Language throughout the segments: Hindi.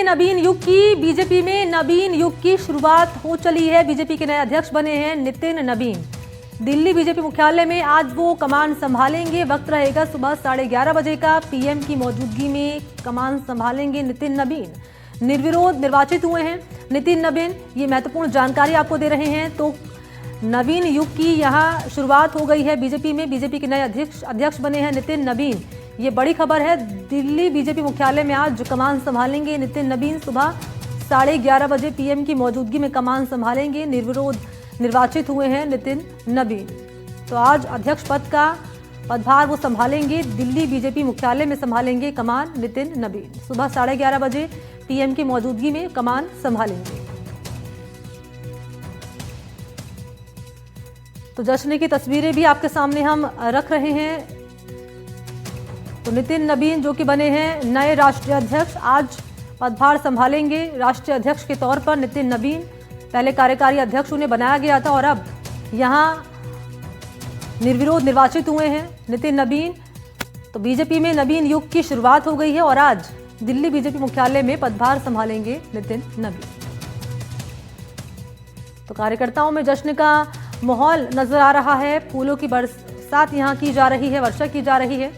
नवीन युग की बीजेपी में नवीन युग की शुरुआत हो चली है। बीजेपी के नए अध्यक्ष बने हैं नितिन नवीन। दिल्ली बीजेपी मुख्यालय में आज वो कमान संभालेंगे। वक्त रहेगा सुबह 11:30 बजे का। पीएम की मौजूदगी में कमान संभालेंगे नितिन नवीन। निर्विरोध निर्वाचित हुए हैं नितिन नवीन। ये महत्वपूर्ण जानकारी आपको दे रहे हैं। तो नवीन युग की यहाँ शुरुआत हो गई है बीजेपी में। बीजेपी के नए अध्यक्ष बने हैं नितिन नवीन। ये बड़ी खबर है। दिल्ली बीजेपी मुख्यालय में आज कमान संभालेंगे नितिन नवीन। सुबह 11:30 बजे पीएम की मौजूदगी में कमान संभालेंगे। निर्विरोध निर्वाचित हुए हैं नितिन नवीन। तो आज अध्यक्ष पद का पदभार वो संभालेंगे। दिल्ली बीजेपी मुख्यालय में संभालेंगे कमान नितिन नवीन। सुबह 11:30 बजे पीएम की मौजूदगी में कमान संभालेंगे। तो जश्न की तस्वीरें भी आपके सामने हम रख रहे हैं। तो नितिन नवीन जो कि बने हैं नए राष्ट्रीय अध्यक्ष, आज पदभार संभालेंगे। राष्ट्रीय अध्यक्ष के तौर पर नितिन नवीन, पहले कार्यकारी अध्यक्ष उन्हें बनाया गया था और अब यहां निर्विरोध निर्वाचित हुए हैं नितिन नवीन। तो बीजेपी में नवीन युग की शुरुआत हो गई है और आज दिल्ली बीजेपी मुख्यालय में पदभार संभालेंगे नितिन नवीन। तो कार्यकर्ताओं में जश्न का माहौल नजर आ रहा है। फूलों की बरसात यहां की जा रही है, वर्षा की जा रही है।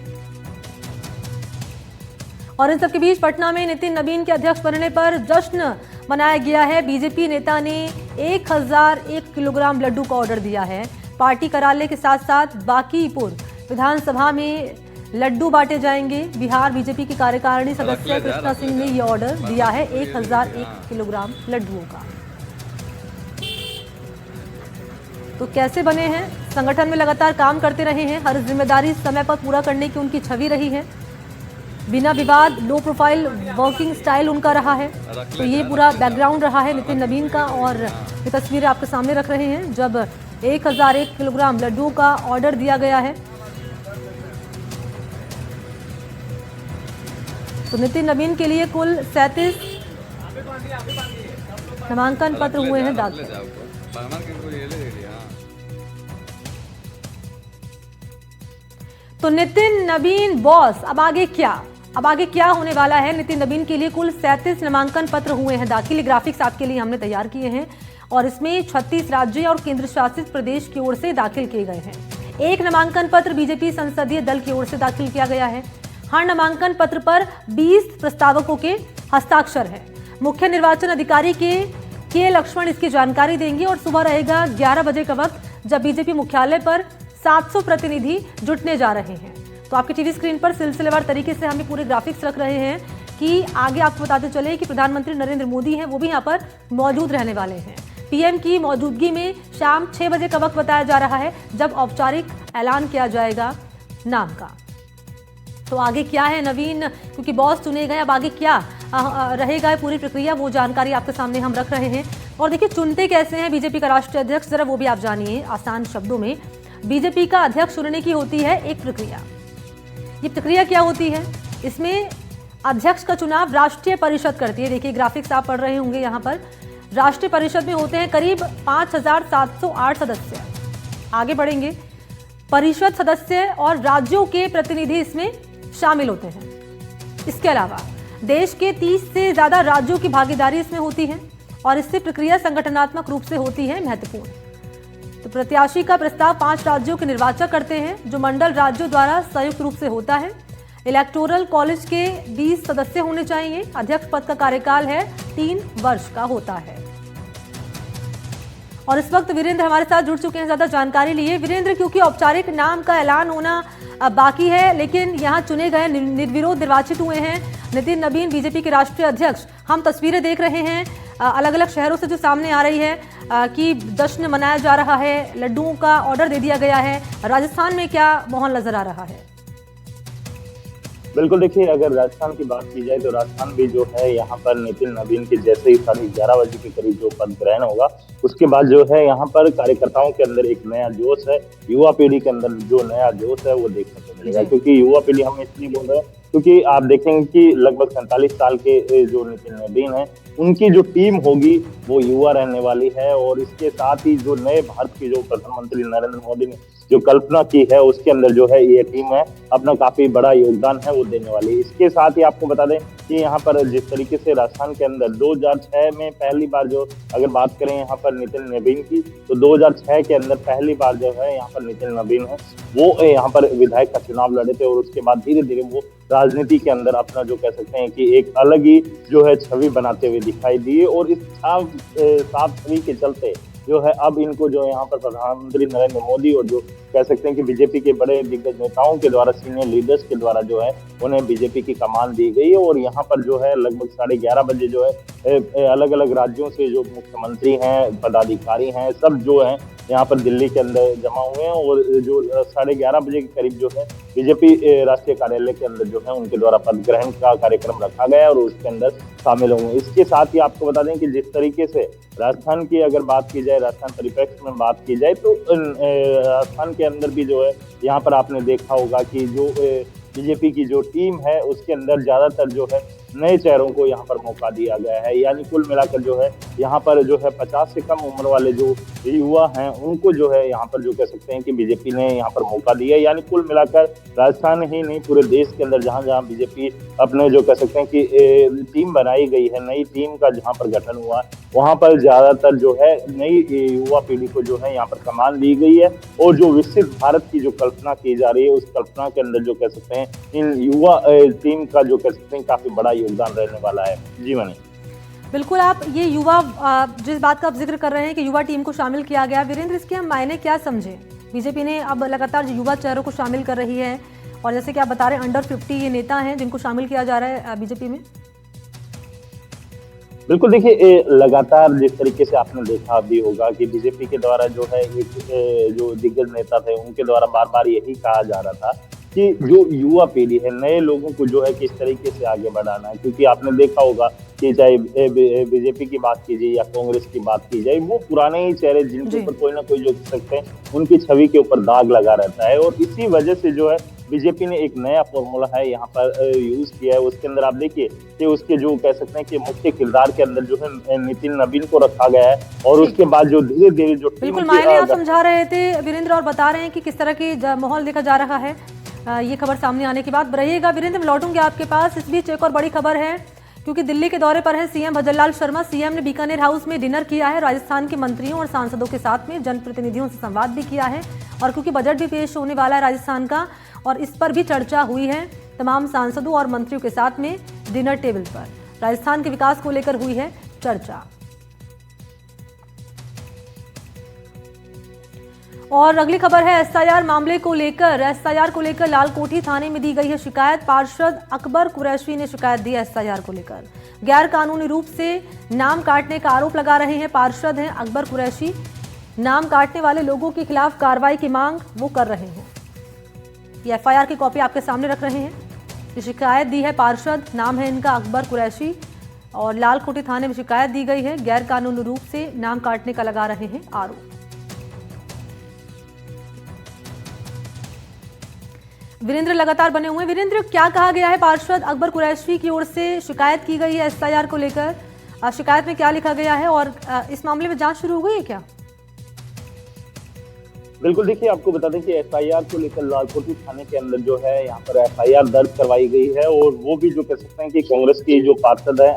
और इन सबके बीच पटना में नितिन नवीन के अध्यक्ष बनने पर जश्न मनाया गया है। बीजेपी नेता ने 1001 किलोग्राम लड्डू का ऑर्डर दिया है। पार्टी कार्यालय के साथ साथ बांकीपुर विधानसभा में लड्डू बांटे जाएंगे। बिहार बीजेपी की कार्यकारिणी सदस्य कृष्णा सिंह ने यह ऑर्डर दिया है 1001 किलोग्राम लड्डुओं का। तो कैसे बने हैं? संगठन में लगातार काम करते रहे हैं। हर जिम्मेदारी समय पर पूरा करने की उनकी छवि रही है। बिना विवाद, लो प्रोफाइल वर्किंग स्टाइल उनका रहा है। तो ये पूरा बैकग्राउंड रहा है नितिन नवीन का। और ये तस्वीरें आपके सामने रख रहे हैं जब 1001 किलोग्राम लड्डुओं का ऑर्डर दिया गया है। तो नितिन नवीन के लिए कुल 37 नामांकन पत्र हुए हैं दाखिल। तो नितिन नवीन बॉस, अब आगे क्या? अब आगे क्या होने वाला है? नितिन नवीन के लिए कुल 37 नामांकन पत्र हुए हैं दाखिल। ग्राफिक्स आपके लिए हमने तैयार किए हैं और इसमें 36 राज्य और केंद्र शासित प्रदेश की ओर से दाखिल किए गए हैं। एक नामांकन पत्र बीजेपी संसदीय दल की ओर से दाखिल किया गया है। हर नामांकन पत्र पर 20 प्रस्तावकों के हस्ताक्षर है। मुख्य निर्वाचन अधिकारी के लक्ष्मण इसकी जानकारी देंगे और सुबह रहेगा 11 बजे का वक्त जब बीजेपी मुख्यालय पर 700 प्रतिनिधि जुटने जा रहे हैं। तो आपके टीवी स्क्रीन पर सिलसिलेवार तरीके से हमें पूरे ग्राफिक्स रख रहे हैं कि आगे आपको बताते चले कि प्रधानमंत्री नरेंद्र मोदी हैं, वो भी यहाँ पर मौजूद रहने वाले हैं। पीएम की मौजूदगी में शाम 6 बजे का वक्त बताया जा रहा है जब औपचारिक ऐलान किया जाएगा नाम का। तो आगे क्या है नवीन, क्योंकि बॉस चुने गए, अब आगे क्या रहेगा पूरी प्रक्रिया, वो जानकारी आपके सामने हम रख रहे हैं। और देखिए चुनते कैसे हैं बीजेपी का राष्ट्रीय अध्यक्ष, जरा वो भी आप जानिए आसान शब्दों में। बीजेपी का अध्यक्ष चुनने की होती है एक प्रक्रिया। ये प्रक्रिया क्या होती है? इसमें अध्यक्ष का चुनाव राष्ट्रीय परिषद करती है। देखिए ग्राफिक्स आप पढ़ रहे होंगे यहाँ पर। राष्ट्रीय परिषद में होते हैं करीब 5708 सदस्य। आगे बढ़ेंगे। परिषद सदस्य और राज्यों के प्रतिनिधि इसमें शामिल होते हैं। इसके अलावा देश के 30 से ज्यादा राज्यों की भागीदारी इसमें होती है और इससे प्रक्रिया संगठनात्मक रूप से होती है महत्वपूर्ण। तो प्रत्याशी का प्रस्ताव 5 राज्यों के निर्वाचक करते हैं जो मंडल राज्यों द्वारा संयुक्त रूप से होता है। इलेक्टोरल कॉलेज के 20 सदस्य होने चाहिए। अध्यक्ष पद का कार्यकाल है 3 वर्ष का होता है। और इस वक्त वीरेंद्र हमारे साथ जुड़ चुके हैं ज्यादा जानकारी लिए। वीरेंद्र, क्योंकि औपचारिक नाम का ऐलान होना बाकी है, लेकिन यहाँ चुने गए निर्विरोध निर्वाचित हुए हैं नितिन नवीन बीजेपी के राष्ट्रीय अध्यक्ष। हम तस्वीरें देख रहे हैं अलग अलग शहरों से जो सामने आ रही है कि जश्न मनाया जा रहा है, लड्डुओं का ऑर्डर दे दिया गया है। राजस्थान में क्या माहौल नजर आ रहा है? बिल्कुल, देखिए अगर राजस्थान की बात की जाए तो राजस्थान भी जो है यहाँ पर नितिन नवीन के जैसे ही 11:30 बजे के करीब जो पद ग्रहण होगा उसके बाद जो है यहाँ पर कार्यकर्ताओं के अंदर एक नया जोश है। युवा पीढ़ी के अंदर जो नया जोश है वो देखने को मिलेगा, क्योंकि युवा पीढ़ी हम इसलिए बोल रहे हैं क्योंकि आप देखेंगे कि लगभग 47 साल के जो नितिन नवीन है, उनकी जो टीम होगी वो युवा रहने वाली है। और इसके साथ ही जो नए भारत के जो प्रधानमंत्री नरेंद्र मोदी ने जो कल्पना की है, उसके अंदर जो है ये टीम है अपना काफी बड़ा योगदान है वो देने वाली है। इसके साथ ही आपको बता दें कि यहाँ पर जिस तरीके से राजस्थान के अंदर 2006 में पहली बार जो अगर बात करें यहाँ पर नितिन नवीन की, तो 2006 के अंदर पहली बार जो है यहाँ पर नितिन नवीन है वो यहाँ पर विधायक का चुनाव लड़े थे। और उसके बाद धीरे धीरे वो राजनीति के अंदर अपना जो कह सकते हैं कि एक अलग ही जो है छवि बनाते हुए दिखाई दिए। और इस साफ छवि के चलते जो है अब इनको जो यहाँ पर प्रधानमंत्री नरेंद्र मोदी और जो कह सकते हैं कि बीजेपी के बड़े दिग्गज नेताओं के द्वारा, सीनियर लीडर्स के द्वारा जो है उन्हें बीजेपी की कमान दी गई है। और यहाँ पर जो है लगभग 11:30 बजे जो है अलग अलग राज्यों से जो मुख्यमंत्री हैं, पदाधिकारी हैं, सब जो है यहाँ पर दिल्ली के अंदर जमा हुए हैं। और जो 11:30 बजे के करीब जो है बीजेपी राष्ट्रीय कार्यालय के अंदर जो है उनके द्वारा पद ग्रहण का कार्यक्रम रखा गया और उसके अंदर शामिल होंगे। इसके साथ ही आपको बता दें कि जिस तरीके से राजस्थान की अगर बात की जाए, राजस्थान परिप्रेक्ष्य में बात की जाए, तो राजस्थान के अंदर भी जो है यहाँ पर आपने देखा होगा कि जो बीजेपी की जो टीम है उसके अंदर ज्यादातर जो है नए चेहरों को यहाँ पर मौका दिया गया है। यानी कुल मिलाकर जो है यहाँ पर जो है 50 से कम उम्र वाले जो युवा हैं उनको जो है यहाँ पर जो कह सकते हैं कि बीजेपी ने यहाँ पर मौका दिया है। यानी कुल मिलाकर राजस्थान ही नहीं, पूरे देश के अंदर जहाँ जहाँ बीजेपी अपने जो कह सकते हैं कि टीम बनाई गई है, नई टीम का जहाँ पर गठन हुआ वहाँ पर ज्यादातर जो है नई युवा पीढ़ी को जो है यहाँ पर कमान दी गई है। और जो विकसित भारत की जो कल्पना की जा रही है, उस कल्पना के अंदर जो कह सकते हैं इन युवा टीम का जो कह सकते हैं काफी बड़ा योगदान रहने वाला है। जी मनी, बिल्कुल। आप ये युवा जिस बात का आप जिक्र कर रहे हैं कि युवा टीम को शामिल किया गया, वीरेंद्र, इसके हम मायने क्या समझे? बीजेपी ने अब लगातार युवा चेहरों को शामिल कर रही है और जैसे कि आप बता रहे हैं अंडर 50 ये नेता हैं जिनको शामिल किया जा रहा है बीजेपी में। बिल्कुल, देखिए लगातार जिस तरीके से आपने देखा भी होगा कि बीजेपी के द्वारा जो है एक जो दिग्गज नेता थे उनके द्वारा बार बार यही कहा जा रहा था कि जो युवा पीढ़ी है, नए लोगों को जो है किस तरीके से आगे बढ़ाना है। क्योंकि आपने देखा होगा कि चाहे बीजेपी की बात कीजिए या कांग्रेस की बात की जाए, वो पुराने ही चेहरे जिनके ऊपर कोई ना कोई जो सकते हैं उनकी छवि के ऊपर दाग लगा रहता है। और इसी वजह से जो है बीजेपी ने एक नया फॉर्मूला है यहाँ पर यूज किया है। उसके अंदर आप देखिए कि उसके जो कह सकते हैं कि मुख्य किरदार के अंदर जो है नितिन नवीन को रखा गया है। और उसके बाद जो धीरे धीरे जो बिल्कुल मायने आप समझा रहे थे वीरेंद्र और बता रहे हैं कि किस तरह की माहौल देखा जा रहा है ये खबर सामने आने के बाद। रहिएगा वीरेंद्र, मैं लौटूंगी आपके पास। इस बीच एक और बड़ी खबर है, क्योंकि दिल्ली के दौरे पर है सीएम भजनलाल शर्मा। सीएम ने बीकानेर हाउस में डिनर किया है, राजस्थान के मंत्रियों और सांसदों के साथ में जनप्रतिनिधियों से संवाद भी किया है। और क्योंकि बजट भी पेश होने वाला है राजस्थान का, और इस पर भी चर्चा हुई है तमाम सांसदों और मंत्रियों के साथ में डिनर टेबल पर। राजस्थान के विकास को लेकर हुई है चर्चा। और अगली खबर है एसआईआर मामले को लेकर। एसआईआर को लेकर लालकोठी थाने में दी गई है शिकायत। पार्षद अकबर कुरैशी ने शिकायत दी है एसआईआर को लेकर। गैर कानूनी रूप से नाम काटने का आरोप लगा रहे हैं पार्षद हैं अकबर कुरैशी। नाम काटने वाले लोगों के खिलाफ कार्रवाई की मांग वो कर रहे हैं। ये एफआईआर की कॉपी आपके सामने रख रहे हैं। ये शिकायत दी है पार्षद, नाम है इनका अकबर कुरैशी, और लालकोठी थाने में शिकायत दी गई है। गैर कानूनी रूप से नाम काटने का लगा रहे हैं आरोप। वीरेंद्र लगातार बने हुए। वीरेंद्र, क्या कहा गया है? पार्षद अकबर कुरैशी की ओर से शिकायत की गई है एसआईआर को लेकर। शिकायत में क्या लिखा गया है और इस मामले में जांच शुरू हो गई है क्या? बिल्कुल, देखिए आपको बता दें कि एफआईआर को लेकर लालकोठी थाने के अंदर जो है यहाँ पर एफआईआर दर्ज करवाई गई है। और वो भी जो कह सकते हैं कि कांग्रेस की जो पार्षद है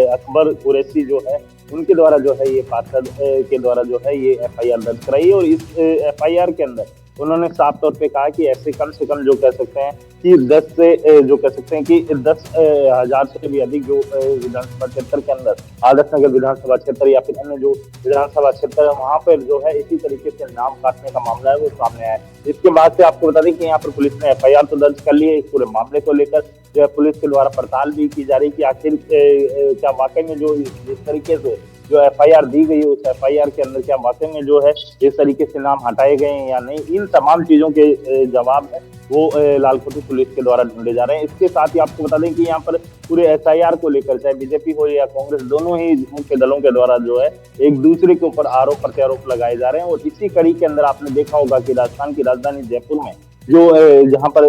अकबर कुरैशी जो है उनके द्वारा जो है ये पार्षद के द्वारा जो है ये एफआईआर दर्ज कराई है। और इस एफआईआर के अंदर उन्होंने साफ तौर पे कहा कि ऐसे कम से कम जो कह सकते हैं कि 10 से जो कह सकते हैं कि 10,000 से भी अधिक जो विधानसभा क्षेत्र के अंदर आदर्श नगर विधानसभा क्षेत्र या फिर अन्य जो विधानसभा क्षेत्र है वहां पर जो है इसी तरीके से नाम काटने का मामला है वो सामने आया है। इसके बाद से आपको बता दें कि यहाँ पर पुलिस ने एफआईआर तो दर्ज कर ली है। इस पूरे मामले को लेकर जो है पुलिस के द्वारा पड़ताल भी की जा रही है कि आखिर क्या वाकई में जो जिस तरीके से जो एफआईआर दी गई है उस एफआईआर के अंदर क्या वाकई में जो है इस तरीके से नाम हटाए गए हैं या नहीं, इन तमाम चीजों के जवाब है वो लालकोठी पुलिस के द्वारा ढूंढे जा रहे हैं। इसके साथ ही आपको बता दें कि यहाँ पर पूरे एसआईआर को लेकर चाहे बीजेपी हो या कांग्रेस, दोनों ही मुख्य दलों के द्वारा जो है एक दूसरे के ऊपर आरोप प्रत्यारोप लगाए जा रहे हैं। और इसी कड़ी के अंदर आपने देखा होगा कि राजस्थान की राजधानी जयपुर में जो जहां पर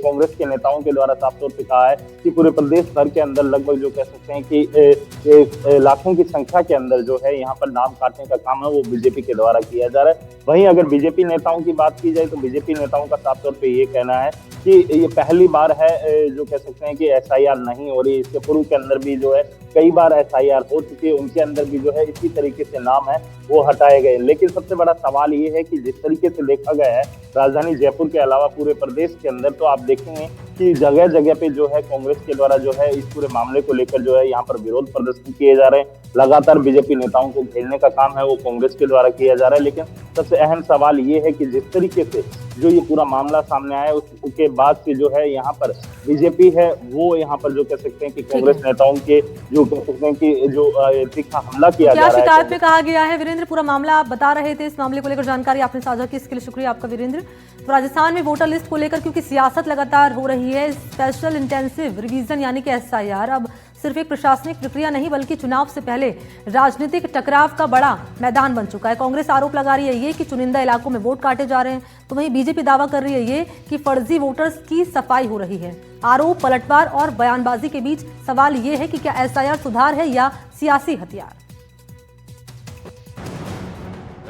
कांग्रेस के नेताओं के द्वारा साफ तौर पे कहा है कि पूरे प्रदेश भर के अंदर लगभग जो कह सकते हैं कि लाखों की संख्या के अंदर जो है यहाँ पर नाम काटने का काम है वो बीजेपी के द्वारा किया जा रहा है। वहीं अगर बीजेपी नेताओं की बात की जाए तो बीजेपी नेताओं का साफ तौर पे ये कहना है कि ये पहली बार है जो कह सकते हैं कि एसआईआर नहीं हो रही। इसके पूर्व के अंदर भी जो है कई बार एसआईआर हो चुकी है, उनके अंदर भी जो है इसी तरीके से नाम है वो हटाए गए। लेकिन सबसे बड़ा सवाल ये है कि जिस तरीके से देखा गया है राजधानी जयपुर के अलावा पूरे प्रदेश के अंदर, तो आप देखेंगे कि जगह जगह पे जो है कांग्रेस के द्वारा जो है इस पूरे मामले को लेकर जो है यहाँ पर विरोध प्रदर्शन किए जा रहे हैं। लगातार बीजेपी नेताओं को घेरने का काम है वो कांग्रेस के द्वारा किया जा रहा है। लेकिन सबसे अहम सवाल ये है कि जिस तरीके से जो ये पूरा मामला सामने आया उसके बाद से जो है यहाँ पर बीजेपी है वो यहाँ पर जो कह सकते हैं कि कांग्रेस नेताओं के जो कह सकते हैं कि जो तीखा हमला किया जा रहा है। शिकायत में कहा गया है वीरेंद्र, पूरा मामला आप बता रहे थे, इस मामले को लेकर जानकारी आपने साझा की, इसके लिए शुक्रिया आपका वीरेंद्र। तो राजस्थान में वोटर लिस्ट को लेकर क्योंकि सियासत लगातार हो रही है, स्पेशल इंटेंसिव रिवीजन यानी कि एसआईआर अब सिर्फ एक प्रशासनिक प्रक्रिया नहीं बल्कि चुनाव से पहले राजनीतिक टकराव का बड़ा मैदान बन चुका है। कांग्रेस आरोप लगा रही है ये कि चुनिंदा इलाकों में वोट काटे जा रहे हैं, तो वहीं बीजेपी दावा कर रही है ये कि फर्जी वोटर्स की सफाई हो रही है। आरोप, पलटवार और बयानबाजी के बीच सवाल ये है कि क्या एसआईआर सुधार है या सियासी हथियार।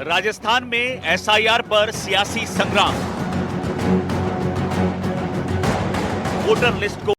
राजस्थान में एसआईआर पर सियासी संग्राम, वोटर लिस्ट को